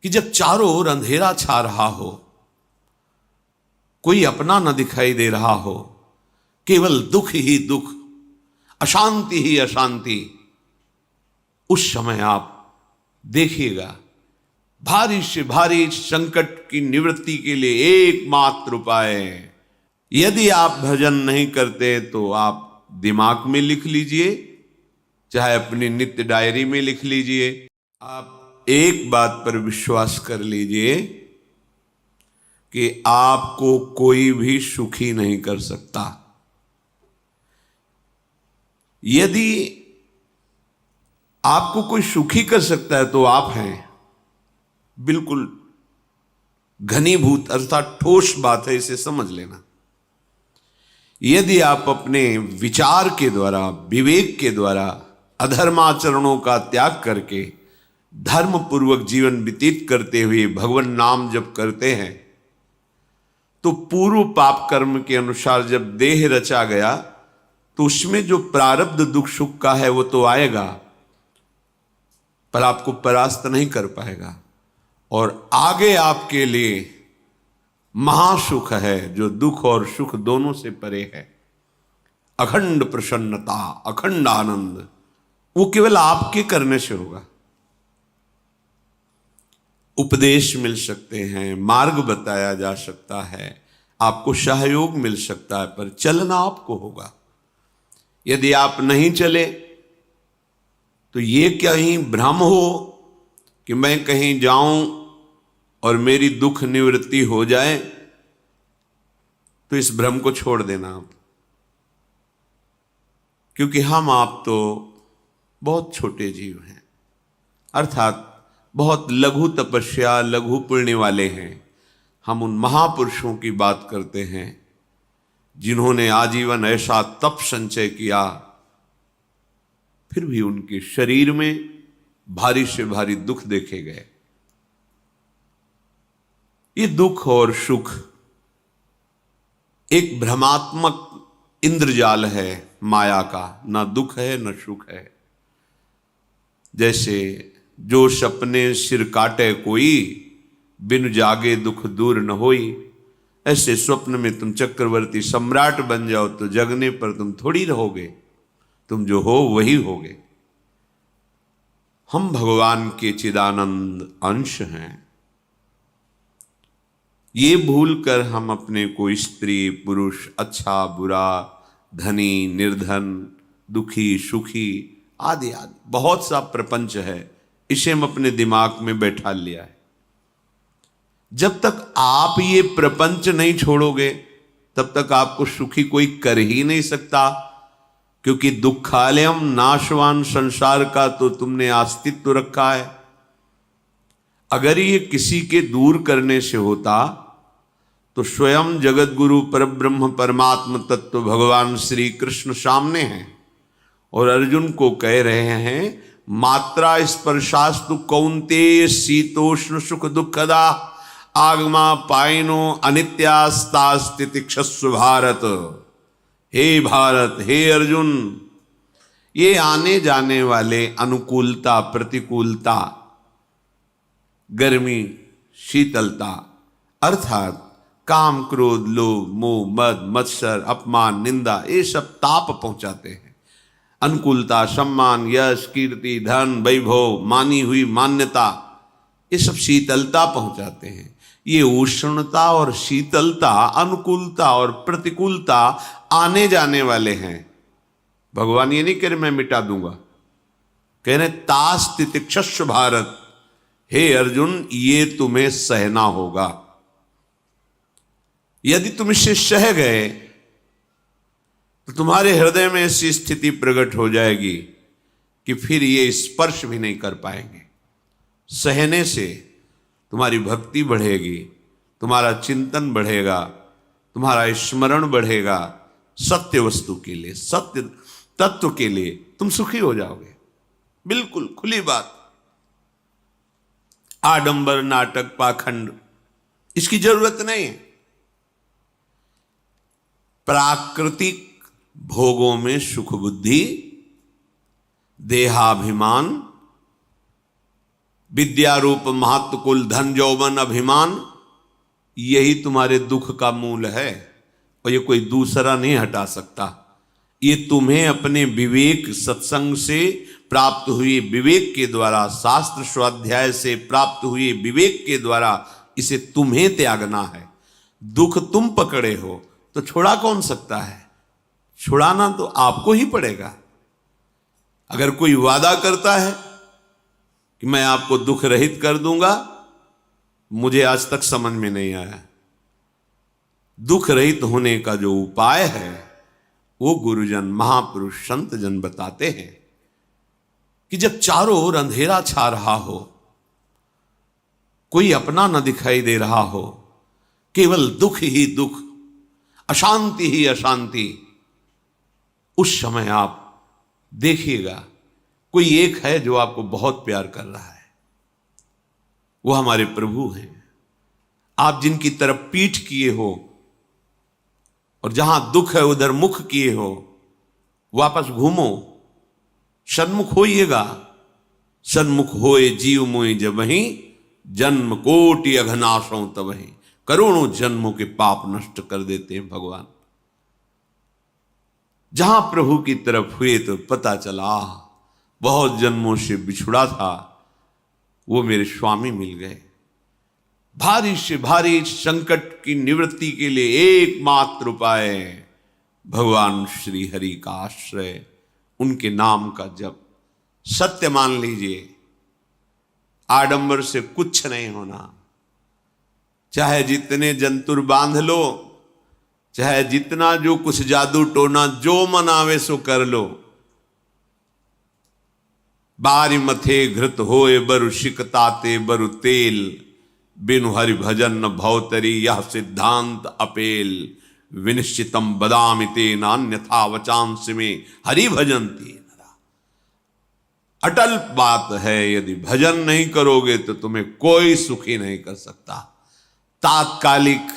कि जब चारों ओर अंधेरा छा रहा हो, कोई अपना न दिखाई दे रहा हो, केवल दुख ही दुख, अशांति ही अशांति, उस समय आप देखिएगा भारी से भारी संकट की निवृत्ति के लिए एकमात्र उपाय है। यदि आप भजन नहीं करते तो आप दिमाग में लिख लीजिए, चाहे अपनी नित्य डायरी में लिख लीजिए। आप एक बात पर विश्वास कर लीजिए कि आपको कोई भी सुखी नहीं कर सकता। यदि आपको कोई सुखी कर सकता है तो आप हैं। बिल्कुल घनीभूत अर्थात ठोस बात है, इसे समझ लेना। यदि आप अपने विचार के द्वारा, विवेक के द्वारा अधर्माचरणों का त्याग करके धर्म पूर्वक जीवन व्यतीत करते हुए भगवान नाम जप करते हैं, तो पूर्व पाप कर्म के अनुसार जब देह रचा गया तो उसमें जो प्रारब्ध दुख सुख का है वो तो आएगा, पर आपको परास्त नहीं कर पाएगा। और आगे आपके लिए महासुख है जो दुख और सुख दोनों से परे है। अखंड प्रसन्नता, अखंड आनंद, वो केवल आपके करने से होगा। उपदेश मिल सकते हैं, मार्ग बताया जा सकता है, आपको सहयोग मिल सकता है, पर चलना आपको होगा। यदि आप नहीं चले तो ये कहीं भ्रम हो कि मैं कहीं जाऊं और मेरी दुख निवृत्ति हो जाए, तो इस भ्रम को छोड़ देना आप। क्योंकि हम आप तो बहुत छोटे जीव हैं, अर्थात बहुत लघु तपस्या, लघु पुण्य वाले हैं। हम उन महापुरुषों की बात करते हैं जिन्होंने आजीवन ऐसा तप संचय किया, फिर भी उनके शरीर में भारी से भारी दुख देखे गए। ये दुख और सुख एक भ्रमात्मक इंद्रजाल है माया का, ना दुख है न सुख है। जैसे जो सपने सिर काटे कोई, बिन जागे दुख दूर न होई। ऐसे स्वप्न में तुम चक्रवर्ती सम्राट बन जाओ तो जगने पर तुम थोड़ी रहोगे, तुम जो हो वही होगे। हम भगवान के चिदानंद अंश हैं। ये भूल कर हम अपने को स्त्री पुरुष, अच्छा बुरा, धनी निर्धन, दुखी सुखी आदि आदि बहुत सा प्रपंच है, इसे हम अपने दिमाग में बैठा लिया है। जब तक आप ये प्रपंच नहीं छोड़ोगे तब तक आपको सुखी कोई कर ही नहीं सकता, क्योंकि दुखालयम नाशवान संसार का तो तुमने अस्तित्व रखा है। अगर ये किसी के दूर करने से होता तो स्वयं जगत गुरु परब्रह्म परमात्म तत्व भगवान श्री कृष्ण सामने हैं और अर्जुन को कह रहे हैं, मात्रा स्पर्शास्तु कौन्तेय शीतोष्ण सुख दुखदा आगमा पायनो अनित्यास्तास्तितिक्षस्व भारत। हे भारत, हे अर्जुन, ये आने जाने वाले अनुकूलता प्रतिकूलता, गर्मी शीतलता, अर्थात काम क्रोध लोभ मोह मद मत्सर अपमान निंदा, ये सब ताप पहुंचाते हैं। अनुकूलता सम्मान यश कीर्ति धन वैभव मानी हुई मान्यता, ये सब शीतलता पहुंचाते हैं। ये उष्णता और शीतलता, अनुकूलता और प्रतिकूलता आने जाने वाले हैं। भगवान ये नहीं कह रहे मैं मिटा दूंगा, कह रहे तास तितिक्षस्व भारत। हे अर्जुन, ये तुम्हें सहना होगा। यदि तुम इसे सह गए तो तुम्हारे हृदय में ऐसी स्थिति प्रकट हो जाएगी कि फिर ये स्पर्श भी नहीं कर पाएंगे। सहने से तुम्हारी भक्ति बढ़ेगी, तुम्हारा चिंतन बढ़ेगा, तुम्हारा स्मरण बढ़ेगा, सत्य वस्तु के लिए, सत्य तत्व के लिए तुम सुखी हो जाओगे। बिल्कुल खुली बात। आडंबर नाटक पाखंड इसकी जरूरत नहीं है। प्राकृतिक भोगों में सुख बुद्धि, देहाभिमान, विद्या रूप महत्व कुल धन यौवन अभिमान, यही तुम्हारे दुख का मूल है और ये कोई दूसरा नहीं हटा सकता। ये तुम्हें अपने विवेक सत्संग से प्राप्त हुए विवेक के द्वारा, शास्त्र स्वाध्याय से प्राप्त हुए विवेक के द्वारा इसे तुम्हें त्यागना है। दुख तुम पकड़े हो तो छुड़ा कौन सकता है? छुड़ाना तो आपको ही पड़ेगा। अगर कोई वादा करता है कि मैं आपको दुख रहित कर दूंगा, मुझे आज तक समझ में नहीं आया। दुख रहित होने का जो उपाय है वो गुरुजन, महापुरुष, संत जन बताते हैं कि जब चारों ओर अंधेरा छा रहा हो, कोई अपना न दिखाई दे रहा हो, केवल दुख ही दुख, अशांति ही अशांति, उस समय आप देखिएगा कोई एक है जो आपको बहुत प्यार कर रहा है। वो हमारे प्रभु हैं। आप जिनकी तरफ पीठ किए हो और जहां दुख है उधर मुख किए हो, वापस घूमो, सन्मुख होइएगा। सन्मुख होए जीव मोहि जब वहीं, जन्म कोटि अघनाशों तब वहीं। करोड़ों जन्मों के पाप नष्ट कर देते हैं भगवान। जहां प्रभु की तरफ हुए तो पता चला बहुत जन्मों से बिछुड़ा था, वो मेरे स्वामी मिल गए। भारी से भारी संकट की निवृत्ति के लिए एकमात्र उपाय भगवान श्री हरि का आश्रय, उनके नाम का जप। सत्य मान लीजिए, आडंबर से कुछ नहीं होना। चाहे जितने जंतुर बांध लो, चाहे जितना जो कुछ जादू टोना जो मन आवे सो कर लो, बारी मथे घृत होए बरु शिकताते बरु तेल, बिनु हरि भजन न भवतरी यह सिद्धांत अपेल। विनिश्चितम बदामि तेन अन्यथा वचांस में हरि भजन्ति। अटल बात है, यदि भजन नहीं करोगे तो तुम्हें कोई सुखी नहीं कर सकता। तात्कालिक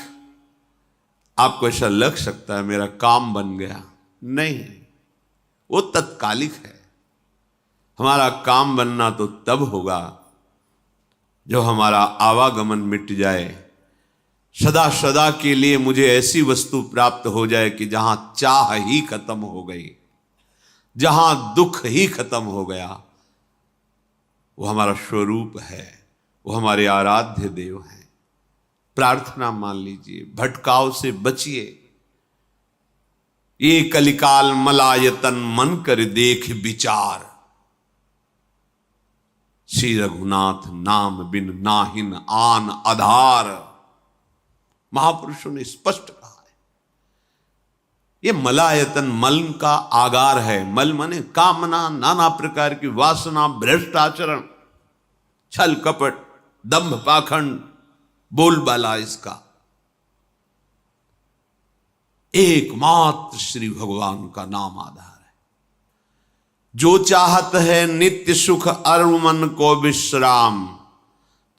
आपको ऐसा लग सकता है मेरा काम बन गया, नहीं, वो तत्कालिक है। हमारा काम बनना तो तब होगा जब हमारा आवागमन मिट जाए, सदा सदा के लिए मुझे ऐसी वस्तु प्राप्त हो जाए कि जहां चाह ही खत्म हो गई, जहां दुख ही खत्म हो गया। वो हमारा स्वरूप है, वो हमारे आराध्य देव हैं। प्रार्थना मान लीजिए, भटकाव से बचिए। ये कलिकाल मलायतन मन कर देख विचार, श्री रघुनाथ नाम बिन नाहिन आन आधार। महापुरुषों ने स्पष्ट कहा है। ये मलायतन मल का आगार है। मल माने कामना, नाना प्रकार की वासना, भ्रष्ट आचरण, छल कपट, दंभ पाखंड, बोलबाला, इसका एकमात्र श्री भगवान का नाम आधार है। जो चाहत है नित्य सुख अरु मन को विश्राम,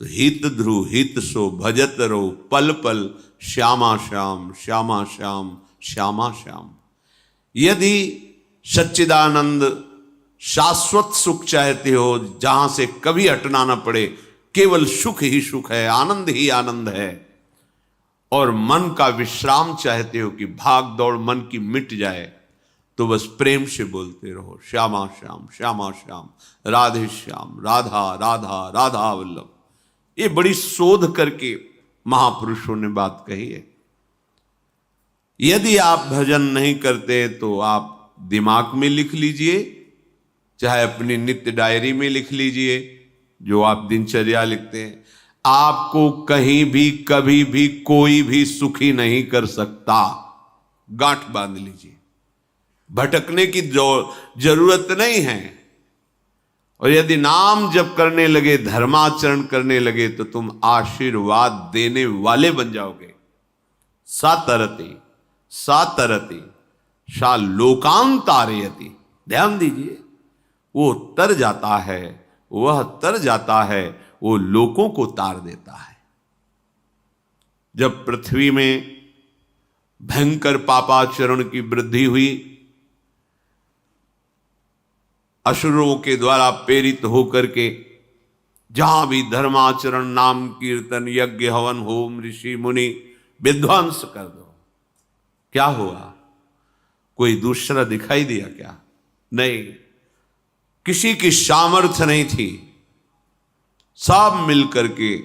तो हित ध्रुव हित सो भजत रहो पल पल श्यामा श्याम श्यामा श्याम श्यामा श्याम। यदि सच्चिदानंद शाश्वत सुख चाहते हो, जहां से कभी हटना ना पड़े, केवल सुख ही सुख है, आनंद ही आनंद है, और मन का विश्राम चाहते हो कि भाग दौड़ मन की मिट जाए, तो बस प्रेम से बोलते रहो श्यामा श्याम श्यामा श्याम, राधे श्याम, राधा राधा राधा वल्लभ। ये बड़ी शोध करके महापुरुषों ने बात कही है। यदि आप भजन नहीं करते तो आप दिमाग में लिख लीजिए, चाहे अपनी नित्य डायरी में लिख लीजिए, जो आप दिनचर्या लिखते हैं। आपको कहीं भी कभी भी कोई भी सुखी नहीं कर सकता। गांठ बांध लीजिए, भटकने की जरूरत नहीं है। और यदि नाम जप करने लगे, धर्माचरण करने लगे, तो तुम आशीर्वाद देने वाले बन जाओगे। सातरति सातरति सा लोकांतारयति। ध्यान दीजिए, वो तर जाता है, वह तर जाता है, वो लोकों को तार देता है। जब पृथ्वी में भयंकर पापाचरण की वृद्धि हुई, असुरों के द्वारा प्रेरित होकर के जहां भी धर्माचरण, नाम कीर्तन, यज्ञ, हवन, होम, ऋषि मुनि विध्वंस कर दो, क्या हुआ? कोई दूसरा दिखाई दिया क्या? नहीं, किसी की सामर्थ्य नहीं थी। सब मिलकर के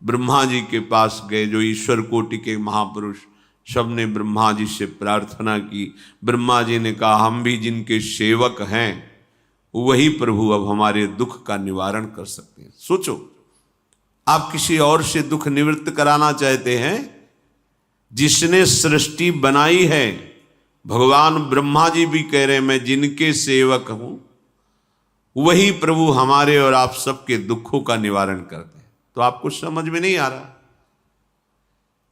ब्रह्मा जी के पास गए, जो ईश्वर कोटि के महापुरुष, सबने ब्रह्मा जी से प्रार्थना की। ब्रह्मा जी ने कहा, हम भी जिनके सेवक हैं वही प्रभु अब हमारे दुख का निवारण कर सकते हैं। सोचो, आप किसी और से दुख निवृत्त कराना चाहते हैं? जिसने सृष्टि बनाई है, भगवान ब्रह्मा जी भी कह रहे हैं मैं जिनके सेवक हूं वही प्रभु हमारे और आप सबके दुखों का निवारण करते हैं। तो आपको समझ में नहीं आ रहा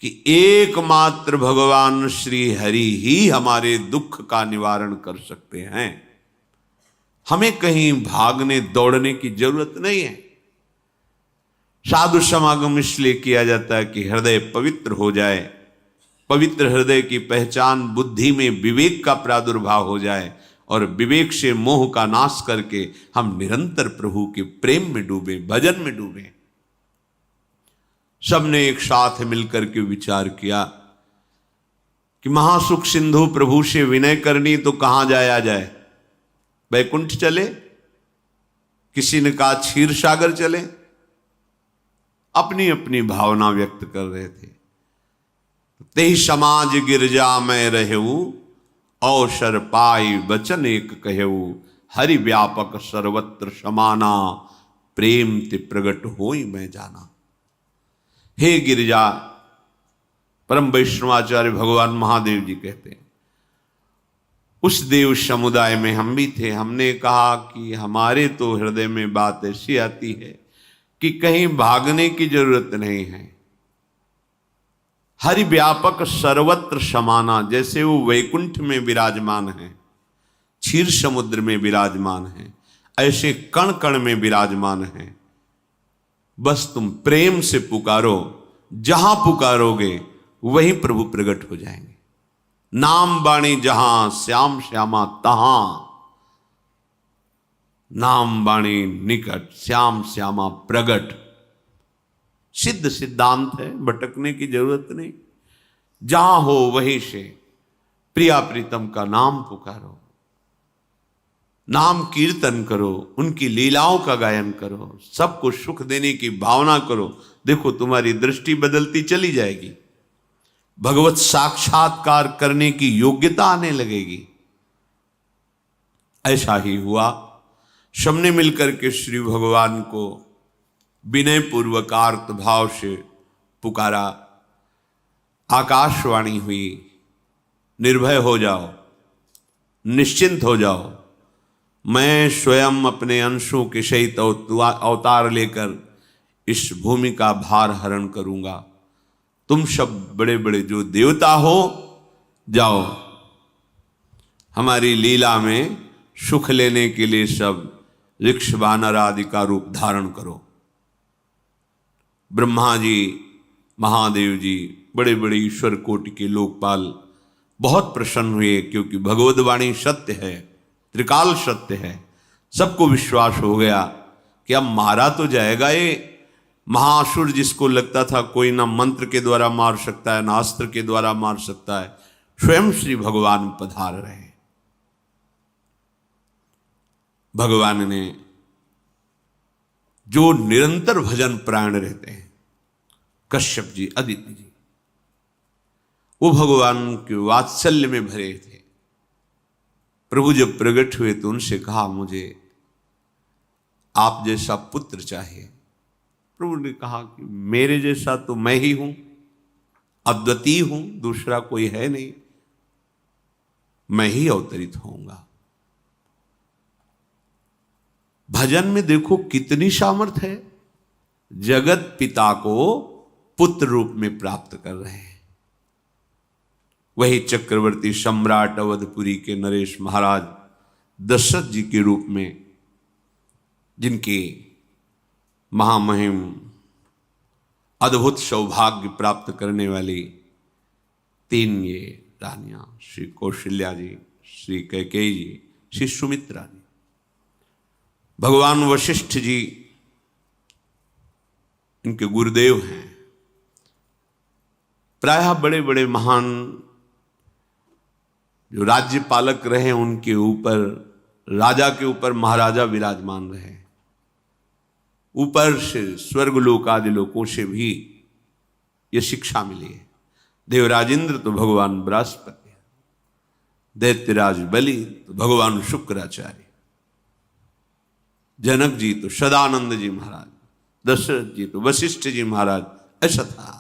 कि एकमात्र भगवान श्री हरि ही हमारे दुख का निवारण कर सकते हैं। हमें कहीं भागने दौड़ने की जरूरत नहीं है। साधु समागम इसलिए किया जाता है कि हृदय पवित्र हो जाए, पवित्र हृदय की पहचान बुद्धि में विवेक का प्रादुर्भाव हो जाए, और विवेक से मोह का नाश करके हम निरंतर प्रभु के प्रेम में डूबे, भजन में डूबे। सबने एक साथ मिलकर के विचार किया कि महासुख सिंधु प्रभु से विनय करनी तो कहां जाया जाए? वैकुंठ चले, किसी ने कहा क्षीर सागर चले। अपनी अपनी भावना व्यक्त कर रहे थे। तेहि समाज गिरजा में रहेऊ, अवसर पाई वचन एक कहेऊ, हरि व्यापक सर्वत्र समाना, प्रेम ते प्रगट होई मैं जाना। हे गिरिजा, परम वैष्णवाचार्य भगवान महादेव जी कहते हैं, उस देव समुदाय में हम भी थे। हमने कहा कि हमारे तो हृदय में बात ऐसी आती है कि कहीं भागने की जरूरत नहीं है। हरि व्यापक सर्वत्र समाना, जैसे वो वैकुंठ में विराजमान है, क्षीर समुद्र में विराजमान है, ऐसे कण कण में विराजमान है। बस तुम प्रेम से पुकारो, जहां पुकारोगे वहीं प्रभु प्रकट हो जाएंगे। नाम बाणी जहां श्याम श्यामा तहां, नाम बाणी निकट श्याम श्यामा प्रगट। सिद्ध सिद्धांत है, भटकने की जरूरत नहीं। जहां हो वहीं से प्रिया प्रीतम का नाम पुकारो, नाम कीर्तन करो, उनकी लीलाओं का गायन करो, सबको सुख देने की भावना करो। देखो तुम्हारी दृष्टि बदलती चली जाएगी, भगवत साक्षात्कार करने की योग्यता आने लगेगी। ऐसा ही हुआ। सबने मिलकर के श्री भगवान को विनय पूर्वक आर्त भाव से पुकारा। आकाशवाणी हुई, निर्भय हो जाओ, निश्चिंत हो जाओ, मैं स्वयं अपने अंशों के सहित अवतार लेकर इस भूमि का भार हरण करूंगा। तुम सब बड़े बड़े जो देवता हो, जाओ हमारी लीला में सुख लेने के लिए सब ऋक्ष वानर आदि का रूप धारण करो। ब्रह्मा जी, महादेव जी, बड़े बड़े ईश्वर कोटि के लोकपाल बहुत प्रसन्न हुए, क्योंकि भगवद्वाणी सत्य है, त्रिकाल सत्य है। सबको विश्वास हो गया कि अब मारा तो जाएगा ये महासुर, जिसको लगता था कोई ना मंत्र के द्वारा मार सकता है, ना अस्त्र के द्वारा मार सकता है। स्वयं श्री भगवान पधार रहे। भगवान ने जो निरंतर भजन प्राण रहते हैं, कश्यप जी, अदिति जी, वो भगवान के वात्सल्य में भरे थे। प्रभु जब प्रकट हुए तो उनसे कहा, मुझे आप जैसा पुत्र चाहिए। प्रभु ने कहा कि मेरे जैसा तो मैं ही हूं, अद्वितीय हूं, दूसरा कोई है नहीं, मैं ही अवतरित होऊंगा। भजन में देखो कितनी सामर्थ्य है। जगत पिता को पुत्र रूप में प्राप्त कर रहे हैं। वही चक्रवर्ती सम्राट अवधपुरी के नरेश महाराज दशरथ जी के रूप में, जिनके महामहिम अद्भुत सौभाग्य प्राप्त करने वाली 3 ये रानियां, श्री कौशल्या जी, श्री कैकेयी जी, श्री सुमित्रा जी। भगवान वशिष्ठ जी इनके गुरुदेव हैं। प्रायः बड़े बड़े महान जो राज्य पालक रहे उनके ऊपर, राजा के ऊपर महाराजा विराजमान रहे। ऊपर से स्वर्गलोक आदि लोकों से भी ये शिक्षा मिली है। देवराजेंद्र तो भगवान बृहस्पति, दैत्यराज बलि तो भगवान शुक्राचार्य, जनक जी तो सदानंद जी महाराज, दशरथ जी तो वशिष्ठ जी महाराज। ऐसा था,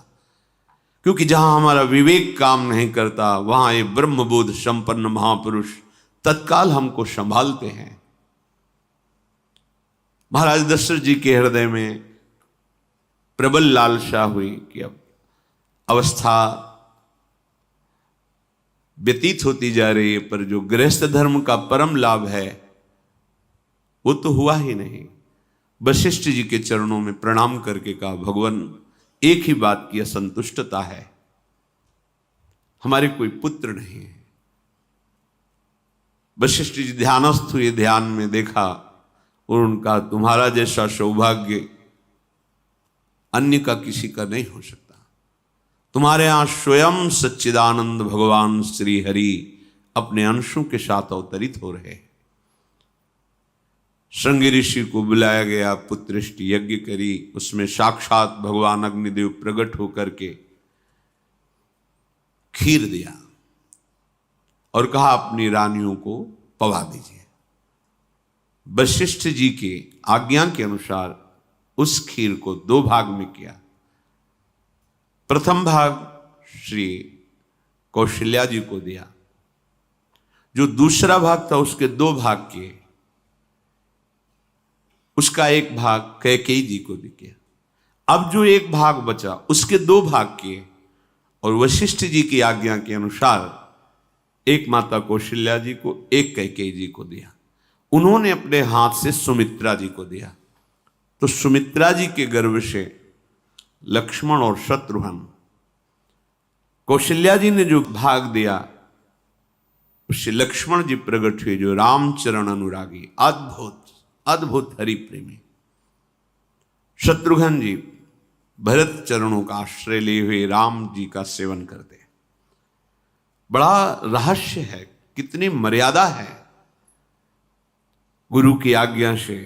क्योंकि जहां हमारा विवेक काम नहीं करता वहां ये ब्रह्मबोध संपन्न महापुरुष तत्काल हमको संभालते हैं। महाराज दशरथ जी के हृदय में प्रबल लालसा हुई कि अब अवस्था व्यतीत होती जा रही है, पर जो गृहस्थ धर्म का परम लाभ है वो तो हुआ ही नहीं। वशिष्ठ जी के चरणों में प्रणाम करके कहा, भगवान एक ही बात की असंतुष्टता है, हमारे कोई पुत्र नहीं है। वशिष्ठ जी ध्यानस्थ हुए, ध्यान में देखा और उनका, तुम्हारा जैसा सौभाग्य अन्य का किसी का नहीं हो सकता। तुम्हारे यहां स्वयं सच्चिदानंद भगवान श्री हरि अपने अंशों के साथ अवतरित हो रहे हैं। श्रृंगी ऋषि को बुलाया गया, पुत्रेष्टि यज्ञ करी, उसमें साक्षात भगवान अग्निदेव प्रकट होकर के खीर दिया और कहा अपनी रानियों को पवा दीजिए। वशिष्ठ जी के आज्ञा के अनुसार उस खीर को 2 भाग में किया। प्रथम भाग श्री कौशल्या जी को दिया, जो दूसरा भाग था उसके 2 भाग किए, उसका 1 भाग कैकेयी जी को दिया। अब जो 1 भाग बचा उसके 2 भाग किए और वशिष्ठ जी की आज्ञा के अनुसार 1 माता कौशल्या जी को, 1 कैकेयी जी को दिया। उन्होंने अपने हाथ से सुमित्रा जी को दिया, तो सुमित्रा जी के गर्भ से लक्ष्मण और शत्रुघ्न, कौशल्या जी ने जो भाग दिया उससे लक्ष्मण जी प्रकट हुए, जो रामचरण अनुरागी, अद्भुत अद्भुत हरि प्रेमी। शत्रुघ्न जी भरत चरणों का आश्रय लिए हुए राम जी का सेवन करते हैं। बड़ा रहस्य है, कितनी मर्यादा है गुरु की आज्ञा से।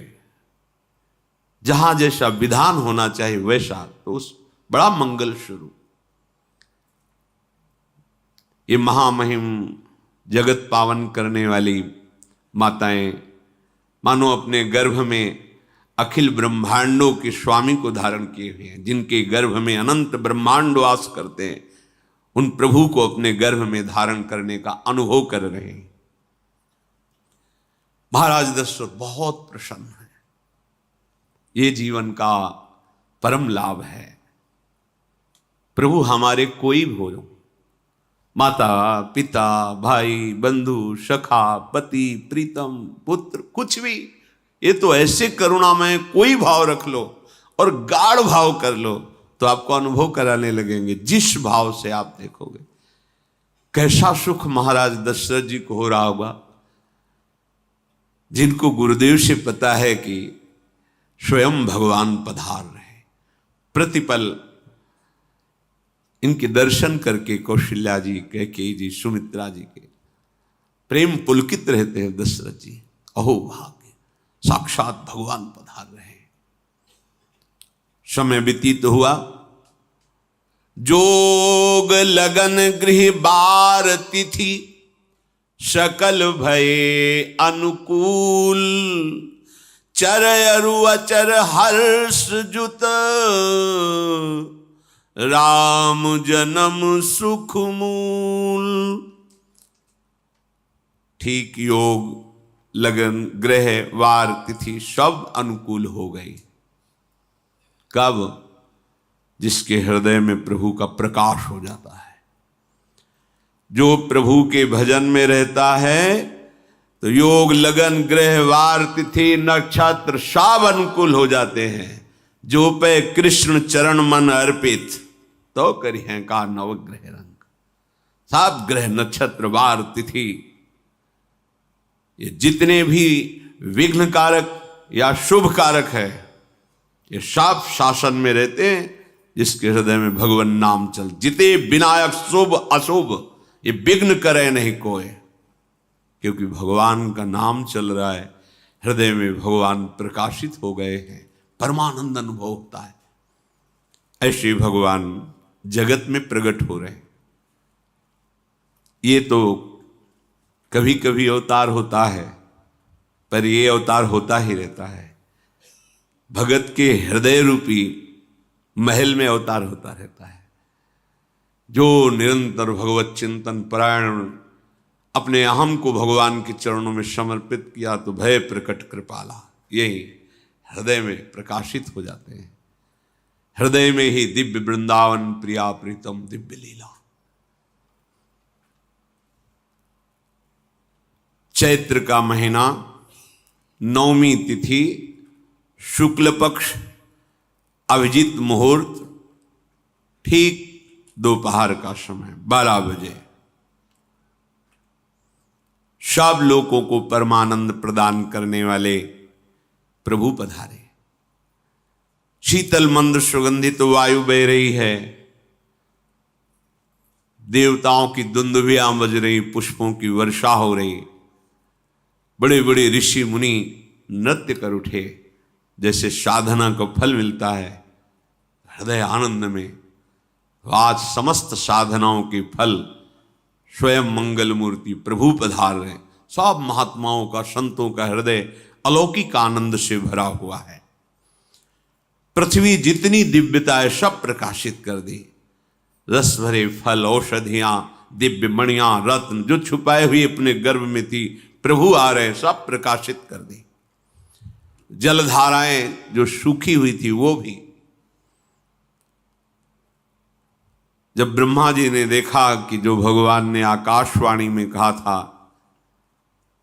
जहां जैसा विधान होना चाहिए वैसा, तो उस बड़ा मंगल शुरू। ये महामहिम जगत पावन करने वाली माताएं मानो अपने गर्भ में अखिल ब्रह्मांडों के स्वामी को धारण किए हुए हैं, जिनके गर्भ में अनंत ब्रह्मांड वास करते हैं, उन प्रभु को अपने गर्भ में धारण करने का अनुभव कर रहे हैं। महाराज दशरथ बहुत प्रसन्न है। ये जीवन का परम लाभ है। प्रभु हमारे कोई भी हो, माता पिता भाई बंधु सखा पति प्रीतम पुत्र, कुछ भी, ये तो ऐसे करुणा में कोई भाव रख लो और गाढ़ भाव कर लो तो आपको अनुभव कराने लगेंगे। जिस भाव से आप देखोगे कैसा सुख महाराज दशरथ जी को हो रहा होगा, जिनको गुरुदेव से पता है कि स्वयं भगवान पधार रहे। प्रतिपल इनके दर्शन करके कौशल्या जी, कैकेयी जी, सुमित्रा जी के प्रेम पुलकित रहते हैं। दशरथ जी, अहो भाग्य, साक्षात भगवान पधार रहे हैं। समय व्यतीत हुआ, जोग लगन गृह बार तिथि, सकल भये अनुकूल, चर अरु अचर हर्ष जुत, राम जन्म सुख मूल। ठीक योग लगन ग्रह वार तिथि सब अनुकूल हो गई। कब? जिसके हृदय में प्रभु का प्रकाश हो जाता है। जो प्रभु के भजन में रहता है तो योग लगन ग्रह वार तिथि नक्षत्र सब अनुकूल हो जाते हैं। जो पे कृष्ण चरण मन अर्पित, तो करी है का नवग्रह रंग। सात ग्रह नक्षत्र वार तिथि, ये जितने भी विघ्न कारक या शुभ कारक है, ये साफ शासन में रहते हैं जिसके हृदय में भगवान नाम चल। जिते विनायक शुभ अशुभ ये विघ्न करे नहीं कोई, क्योंकि भगवान का नाम चल रहा है, हृदय में भगवान प्रकाशित हो गए हैं, परमानंद अनुभव होता है। ऐसे भगवान जगत में प्रकट हो रहे हैं। ये तो कभी कभी अवतार होता है, पर ये अवतार होता ही रहता है। भगत के हृदय रूपी महल में अवतार होता रहता है। जो निरंतर भगवत चिंतन परायण अपने अहम को भगवान के चरणों में समर्पित किया तो भय प्रकट कृपाला, यही हृदय में प्रकाशित हो जाते हैं। हृदय में ही दिव्य वृंदावन प्रिया प्रीतम दिव्य लीला। चैत्र का महीना, नवमी तिथि, शुक्ल पक्ष, अभिजीत मुहूर्त, ठीक दोपहर का समय 12 बजे सब लोगों को परमानंद प्रदान करने वाले प्रभु पधारे। शीतल मंद सुगंधित वायु बह रही है, देवताओं की दुंदुभियां बज रही, पुष्पों की वर्षा हो रही, बड़े बड़े ऋषि मुनि नृत्य कर उठे। जैसे साधना को फल मिलता है हृदय आनंद में, आज समस्त साधनाओं के फल स्वयं मंगल मूर्ति प्रभु पधार रहे। सब महात्माओं का, संतों का हृदय अलौकिक आनंद से भरा हुआ है। पृथ्वी जितनी दिव्यता है सब प्रकाशित कर दी। रस भरे फल, औषधियां, दिव्य मणियां, रत्न जो छुपाए हुए अपने गर्भ में थी, प्रभु आ रहे, सब प्रकाशित कर दी। जलधाराएं जो सूखी हुई थी वो भी। जब ब्रह्मा जी ने देखा कि जो भगवान ने आकाशवाणी में कहा था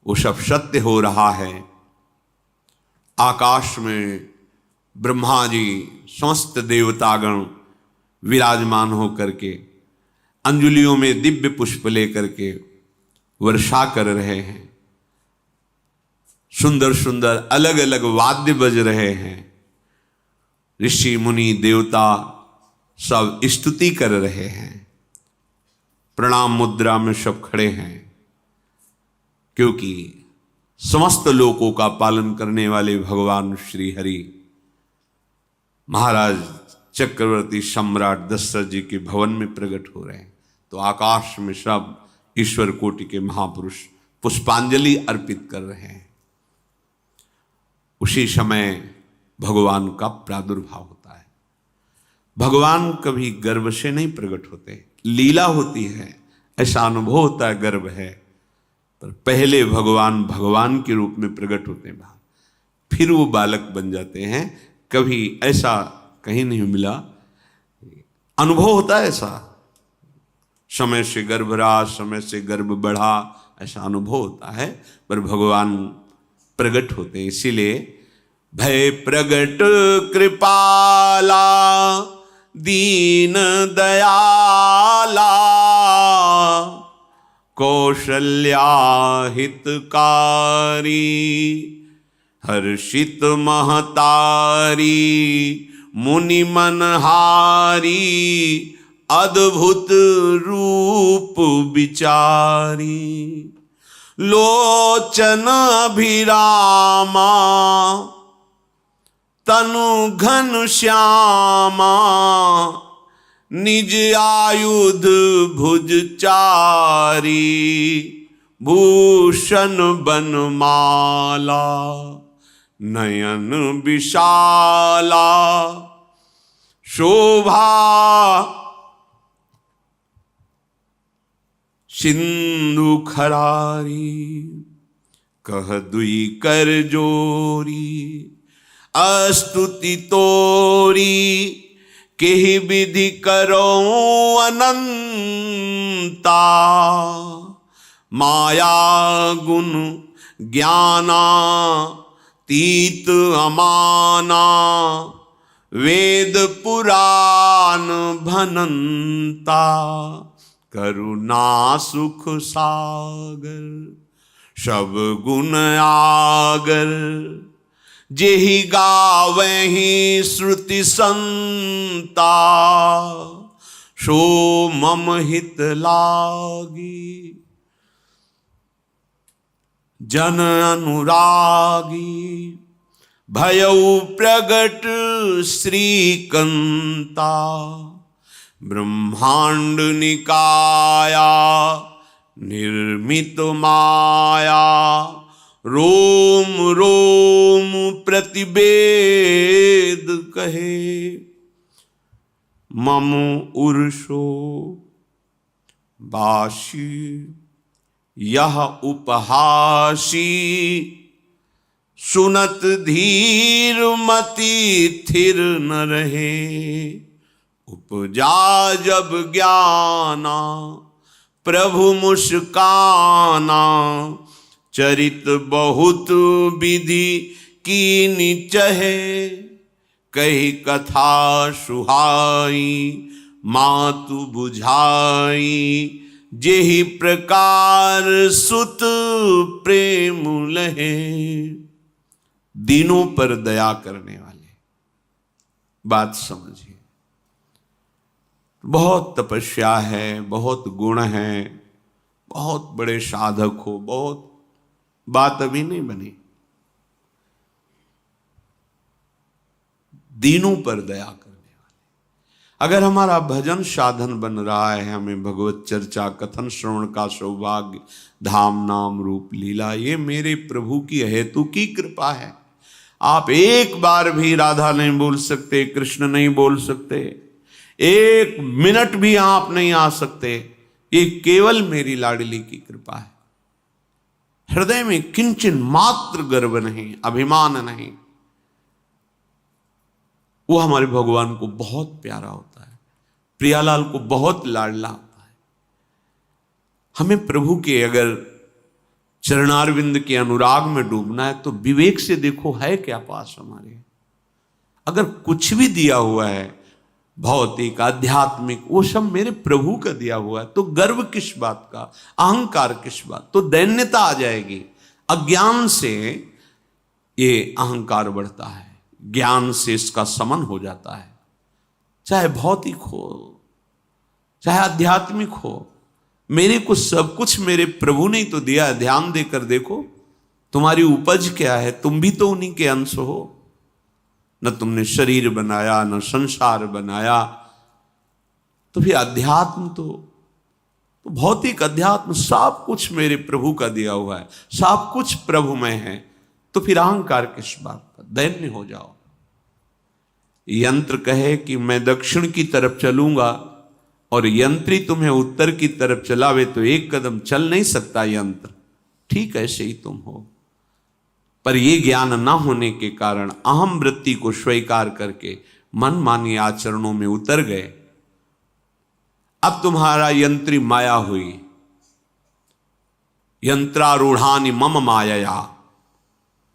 वो सब सत्य हो रहा है, आकाश में ब्रह्मा जी समस्त देवतागण विराजमान होकर के अंजलियों में दिव्य पुष्प लेकर के वर्षा कर रहे हैं, सुंदर सुंदर अलग अलग वाद्य बज रहे हैं, ऋषि मुनि देवता सब स्तुति कर रहे हैं, प्रणाम मुद्रा में सब खड़े हैं, क्योंकि समस्त लोकों का पालन करने वाले भगवान श्री हरि महाराज चक्रवर्ती सम्राट दशरथ जी के भवन में प्रकट हो रहे हैं। तो आकाश में सब ईश्वर कोटि के महापुरुष पुष्पांजलि अर्पित कर रहे हैं। उसी समय भगवान का प्रादुर्भाव होता है। भगवान कभी गर्भ से नहीं प्रकट होते, लीला होती है, ऐसा अनुभव होता है गर्भ है, पर पहले भगवान भगवान के रूप में प्रकट होते हैं, फिर वो बालक बन जाते हैं। कभी ऐसा कहीं नहीं मिला, अनुभव होता है ऐसा, समय से गर्भ रहा, समय से गर्भ बढ़ा, ऐसा अनुभव होता है, पर भगवान प्रकट होते हैं। इसीलिए भय प्रगट कृपाला दीन दयाला कौशल्या हितकारी हर्षित महतारी मुनि मनहारी अद्भुत रूप विचारी लोचन अभिरामा तनु घन श्यामा निज आयुध भुज चारी भूषण बनमाला नयन विशाला शोभा सिंधु खरारी कह दुई कर जोरी अस्तुति तोरी केहि विधि करो अनंता माया गुण ज्ञाना तीत अमाना वेद पुराण भनंता करुणा सुख सागर सब गुण आगर जेहि गावहि श्रुति संता, सो मम हित लागी। जन अनुरागी भयउ प्रगट श्रीकंता, ब्रह्मांड निकाया निर्मित माया, रोम रोम प्रतिवेद कहे। मम उर्षो बाशी यह उपहासी, सुनत धीर मति थिर न रहे। उपजा जब ज्ञाना प्रभु मुस्काना, चरित बहुत विधि कीनि चहे। कही कथा सुहाई मातु बुझाई, जेहि प्रकार सुत प्रेम लहे। दीनों पर दया करने वाले, बात समझिए। बहुत तपस्या है, बहुत गुण है, बहुत बड़े साधक हो, बहुत बात अभी नहीं बनी। दीनों पर दया करने वाले। अगर हमारा भजन साधन बन रहा है, हमें भगवत चर्चा कथन श्रवण का सौभाग्य, धाम नाम रूप लीला, ये मेरे प्रभु की हेतु की कृपा है। आप एक बार भी राधा नहीं बोल सकते, कृष्ण नहीं बोल सकते, एक मिनट भी आप नहीं आ सकते, ये केवल मेरी लाडली की कृपा है। हृदय में किंचन मात्र गर्व नहीं, अभिमान नहीं। वो हमारे भगवान को बहुत प्यारा होता है, प्रियालाल को बहुत लाडला होता है। हमें प्रभु के अगर चरणारविंद के अनुराग में डूबना है तो विवेक से देखो है क्या पास हमारे। अगर कुछ भी दिया हुआ है भौतिक आध्यात्मिक, वो सब मेरे प्रभु का दिया हुआ है, तो गर्व किस बात का, अहंकार किस बात, तो दैन्यता आ जाएगी। अज्ञान से ये अहंकार बढ़ता है, ज्ञान से इसका समन हो जाता है। चाहे भौतिक हो चाहे आध्यात्मिक हो, मेरे को सब कुछ मेरे प्रभु ने तो दिया है। ध्यान देकर देखो तुम्हारी उपज क्या है, तुम भी तो उन्हीं के अंश हो। न तुमने शरीर बनाया, न संसार बनाया, तो फिर अध्यात्म तो भौतिक अध्यात्म सब कुछ मेरे प्रभु का दिया हुआ है, सब कुछ प्रभु में है, तो फिर अहंकार किस बात का, दैन्य हो जाओ। यंत्र कहे कि मैं दक्षिण की तरफ चलूंगा और यंत्री तुम्हें उत्तर की तरफ चलावे तो एक कदम चल नहीं सकता यंत्र। ठीक ऐसे ही तुम हो, पर यह ज्ञान न होने के कारण अहम वृत्ति को स्वीकार करके मनमानी आचरणों में उतर गए। अब तुम्हारा यंत्री माया हुई, यंत्रारूढ़ानि मम मायया।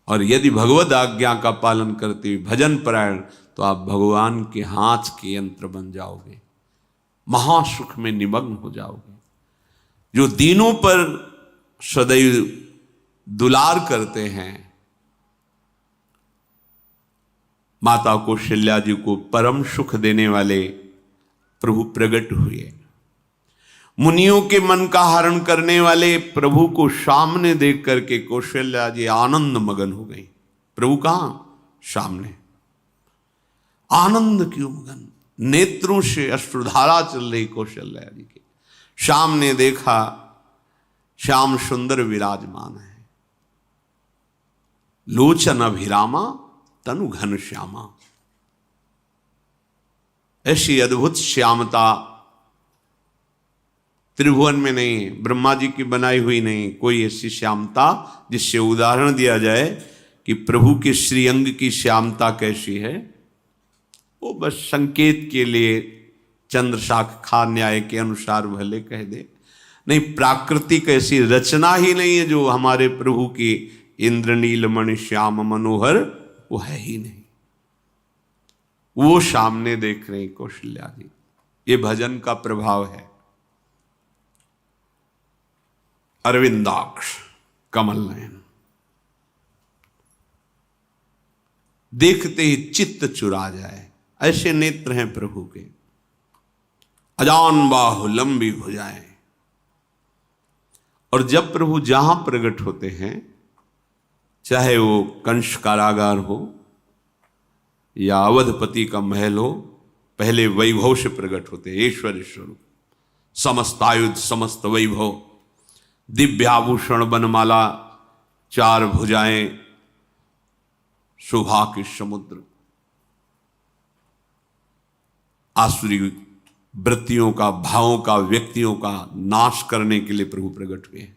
और यदि भगवद आज्ञा का पालन करते हुए भजन परायण, तो आप भगवान के हाथ के यंत्र बन जाओगे, महासुख में निमग्न हो जाओगे। जो दीनों पर सदैव दुलार करते हैं, माता कौशल्या जी को परम सुख देने वाले प्रभु प्रकट हुए। मुनियों के मन का हरण करने वाले प्रभु को सामने देख करके कौशल्या जी आनंद मगन हो गई। प्रभु कहां? सामने। आनंद क्यों मगन? नेत्रों से अश्रुधारा चल रही कौशल्या जी के। सामने देखा श्याम सुंदर विराजमान है, लोचन अभिरामा तनु घन श्यामा। ऐसी अद्भुत श्यामता त्रिभुवन में नहीं, ब्रह्मा जी की बनाई हुई नहीं कोई ऐसी श्यामता जिससे उदाहरण दिया जाए कि प्रभु के श्रीअंग की श्यामता कैसी है। वो बस संकेत के लिए चंद्र शाखा न्याय के अनुसार भले कह दे, नहीं प्राकृतिक ऐसी रचना ही नहीं है जो हमारे प्रभु की इंद्रनील मणि श्याम मनोहर, वो है ही नहीं। वो सामने देख रहे कौशल्या जी। ये भजन का प्रभाव है। अरविंदाक्ष कमल नयन, देखते ही चित्त चुरा जाए, ऐसे नेत्र हैं प्रभु के। अजान बाहु लंबी भुजाएं। और जब प्रभु जहां प्रकट होते हैं, चाहे वो कंस कारागार हो या अवधपति का महल हो, पहले वैभव से प्रकट होते हैं। ऐश्वर्य स्वरूप, समस्त आयुध, समस्त वैभव, दिव्याभूषण, बनमाला, 4 भुजाएं, शोभा के समुद्र, आसुरी वृत्तियों का, भावों का, व्यक्तियों का नाश करने के लिए प्रभु प्रकट हुए हैं।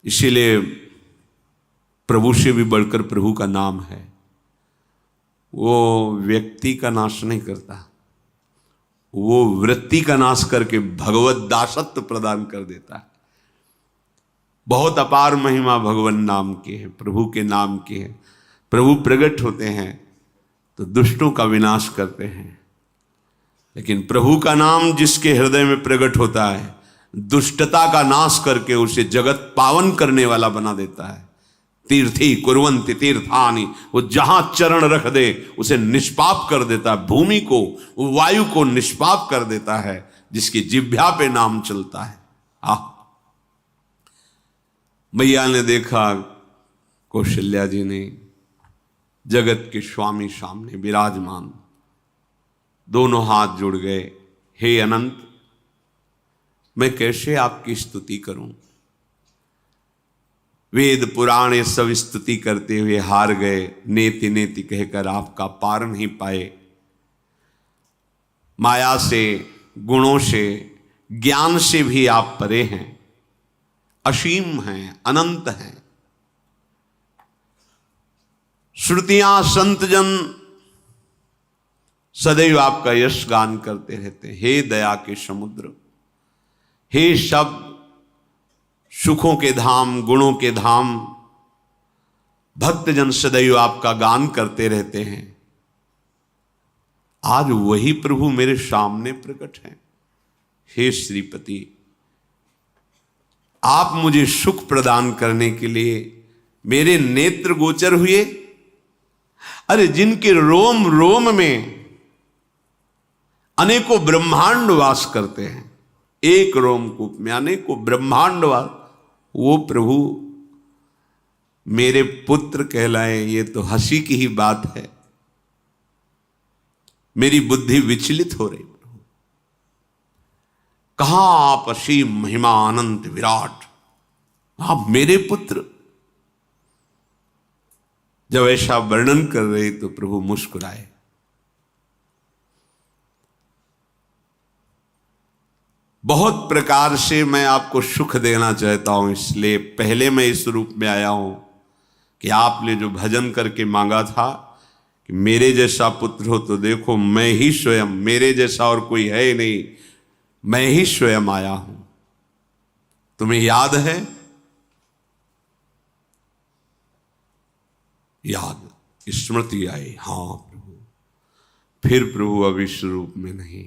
इसीलिए प्रभु से भी बढ़कर प्रभु का नाम है। वो व्यक्ति का नाश नहीं करता, वो वृत्ति का नाश करके भगवत दासत्व प्रदान कर देता है। बहुत अपार महिमा भगवान नाम की है, प्रभु के नाम की है। प्रभु प्रकट होते हैं तो दुष्टों का विनाश करते हैं, लेकिन प्रभु का नाम जिसके हृदय में प्रकट होता है, दुष्टता का नाश करके उसे जगत पावन करने वाला बना देता है। तीर्थी कुर्वन्ति तीर्थानि, वो जहां चरण रख दे उसे निष्पाप कर देता है। भूमि को, वायु को निष्पाप कर देता है, जिसकी जिह्वा पे नाम चलता है। मैया ने देखा, कौशल्या जी ने, जगत के स्वामी सामने विराजमान, दोनों हाथ जुड़ गए। हे अनंत, मैं कैसे आपकी स्तुति करूं? वेद पुराण ये सब स्तुति करते हुए हार गए। नेति नेति कहकर आपका पार नहीं पाए। माया से, गुणों से, ज्ञान से भी आप परे हैं, असीम हैं, अनंत हैं। श्रुतियां, संतजन सदैव आपका यश गान करते रहते हैं। हे दया के समुद्र, हे शब्द, सुखों के धाम, गुणों के धाम, भक्तजन सदैव आपका गान करते रहते हैं। आज वही प्रभु मेरे सामने प्रकट हैं। हे श्रीपति, आप मुझे सुख प्रदान करने के लिए मेरे नेत्र गोचर हुए। अरे जिनके रोम रोम में अनेकों ब्रह्मांड वास करते हैं, एक रोमकूप में अनेकों ब्रह्मांड वास, वो प्रभु मेरे पुत्र कहलाए, ये तो हंसी की ही बात है। मेरी बुद्धि विचलित हो रही। प्रभु कहां आप असीम महिमा अनंत विराट, आप मेरे पुत्र। जब ऐसा वर्णन कर रहे तो प्रभु मुस्कुराए। बहुत प्रकार से मैं आपको सुख देना चाहता हूं, इसलिए पहले मैं इस रूप में आया हूं कि आपने जो भजन करके मांगा था कि मेरे जैसा पुत्र हो, तो देखो मैं ही स्वयं, मेरे जैसा और कोई है ही नहीं, मैं ही स्वयं आया हूं। तुम्हें याद है? याद, स्मृति आई। हाँ प्रभु। फिर प्रभु अब इस रूप में नहीं।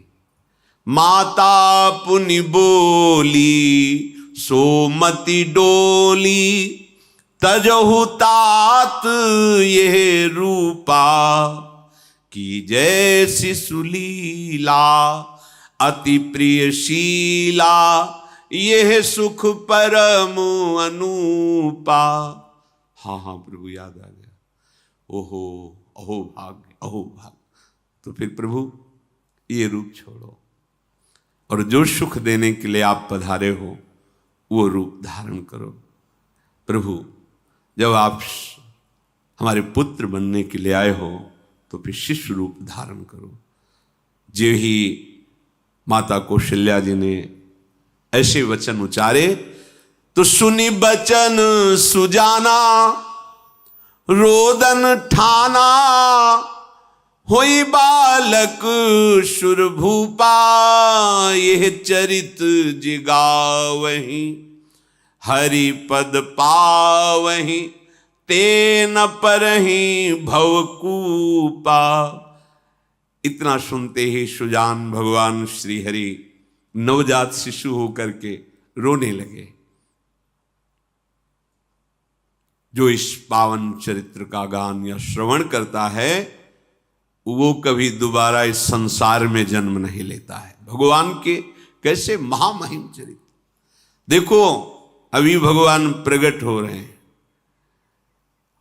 माता पुनि बोली सोमति डोली, तजहु तात ये रूपा, की जैसी सुलीला अति प्रियशीला, यह सुख परम अनूपा। हाँ हाँ प्रभु, याद आ गया। ओहो, अहो भाग्य, अहो भाग्य। तो फिर प्रभु ये रूप छोड़ो, और जो सुख देने के लिए आप पधारे हो वो रूप धारण करो। प्रभु जब आप हमारे पुत्र बनने के लिए आए हो तो फिर शिष्य रूप धारण करो। जो ही माता कौशल्या जी ने ऐसे वचन उचारे तो सुनी बचन सुजाना, रोदन ठाना, होई बालक सुरभूपा, यह चरित जिगावहीं, हरि पद पावहीं, तेन परहीं भवकूपा। इतना सुनते ही सुजान भगवान श्री हरि नवजात शिशु होकर के रोने लगे। जो इस पावन चरित्र का गान या श्रवण करता है वो कभी दोबारा इस संसार में जन्म नहीं लेता है। भगवान के कैसे महामहिम चरित्र, देखो अभी भगवान प्रकट हो रहे हैं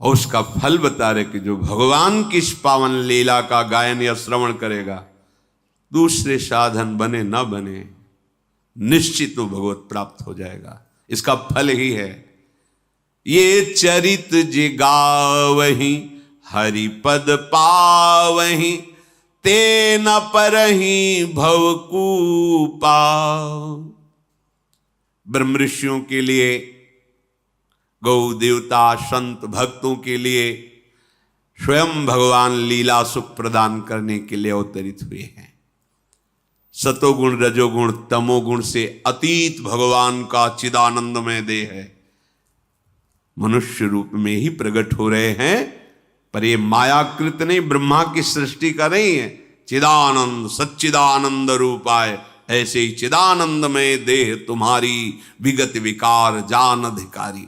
और उसका फल बता रहे कि जो भगवान की इस पावन लीला का गायन या श्रवण करेगा, दूसरे साधन बने ना बने, निश्चित वो भगवत प्राप्त हो जाएगा। इसका फल ही है ये चरित जे गावहीं हरि पद पावहीं, ते न परहीं भवकूपा। ब्रह्म ऋषियों के लिए, गौ देवता संत भक्तों के लिए स्वयं भगवान लीला सुख प्रदान करने के लिए अवतरित हुए हैं। सतोगुण रजोगुण तमोगुण से अतीत भगवान का चिदानंदमय देह है, मनुष्य रूप में ही प्रकट हो रहे हैं। पर ये मायाकृत नहीं, ब्रह्मा की सृष्टि का नहीं है। चिदानंद सच्चिदानंद रूपाय, ऐसे ही चिदानंदमय देह तुम्हारी विगत विकार जान अधिकारी।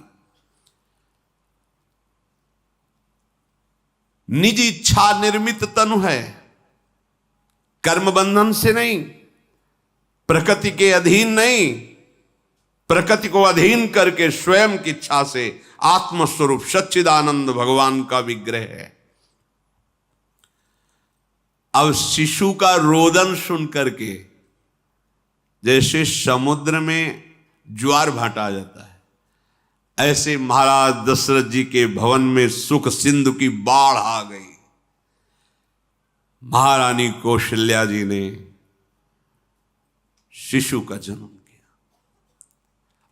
निज इच्छा निर्मित तनु है, कर्म बंधन से नहीं, प्रकृति के अधीन नहीं, प्रकृति को अधीन करके स्वयं की इच्छा से आत्मस्वरूप सच्चिदानंद भगवान का विग्रह है। अब शिशु का रोदन सुन करके जैसे समुद्र में ज्वार भाटा जाता है, ऐसे महाराज दशरथ जी के भवन में सुख सिंधु की बाढ़ आ गई। महारानी कौशल्या जी ने शिशु का जन्म किया।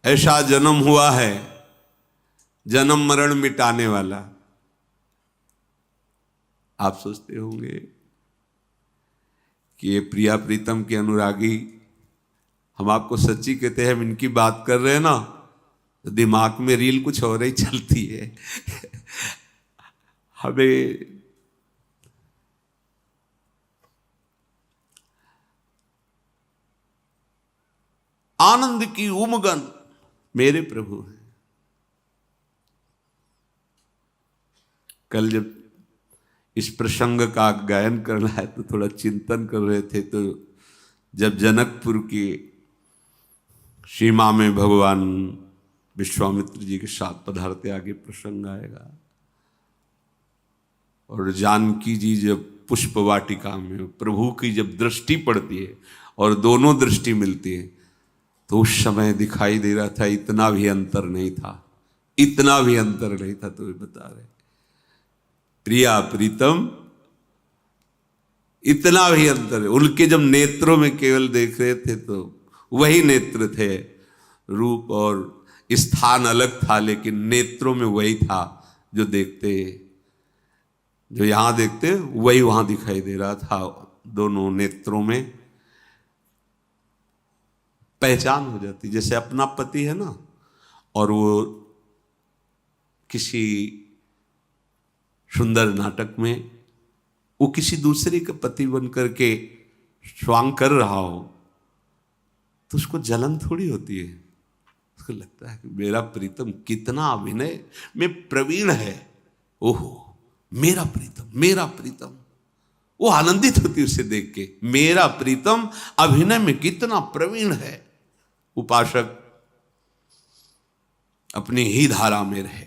ऐसा जन्म हुआ है जन्म मरण मिटाने वाला। आप सोचते होंगे कि ये प्रिया प्रीतम के अनुरागी, हम आपको सच्ची कहते हैं, हम इनकी बात कर रहे हैं ना तो दिमाग में रील कुछ और ही चलती है। हमें आनंद की उमगन मेरे प्रभु हैं। कल जब इस प्रसंग का गायन करना है तो थोड़ा चिंतन कर रहे थे, तो जब जनकपुर की सीमा में भगवान विश्वामित्र जी के साथ पधारते, आगे प्रसंग आएगा, और जानकी जी जब पुष्प वाटिका में प्रभु की जब दृष्टि पड़ती है और दोनों दृष्टि मिलती है, तो उस समय दिखाई दे रहा था इतना भी अंतर नहीं था, इतना भी अंतर नहीं था। तो वे बता रहे प्रिया प्रीतम, इतना भी अंतर है। उनके जब नेत्रों में केवल देख रहे थे तो वही नेत्र थे, रूप और स्थान अलग था, लेकिन नेत्रों में वही था। जो देखते, जो यहां देखते वही वहां दिखाई दे रहा था। दोनों नेत्रों में पहचान हो जाती, जैसे अपना पति है ना, और वो किसी सुंदर नाटक में वो किसी दूसरे का पति बन करके स्वांग कर रहा हो तो उसको जलन थोड़ी होती है, उसको लगता है कि मेरा प्रीतम कितना अभिनय में प्रवीण है, ओहो मेरा प्रीतम, मेरा प्रीतम। वो आनंदित होती उसे देख के, मेरा प्रीतम अभिनय में कितना प्रवीण है। उपासक अपनी ही धारा में रहे,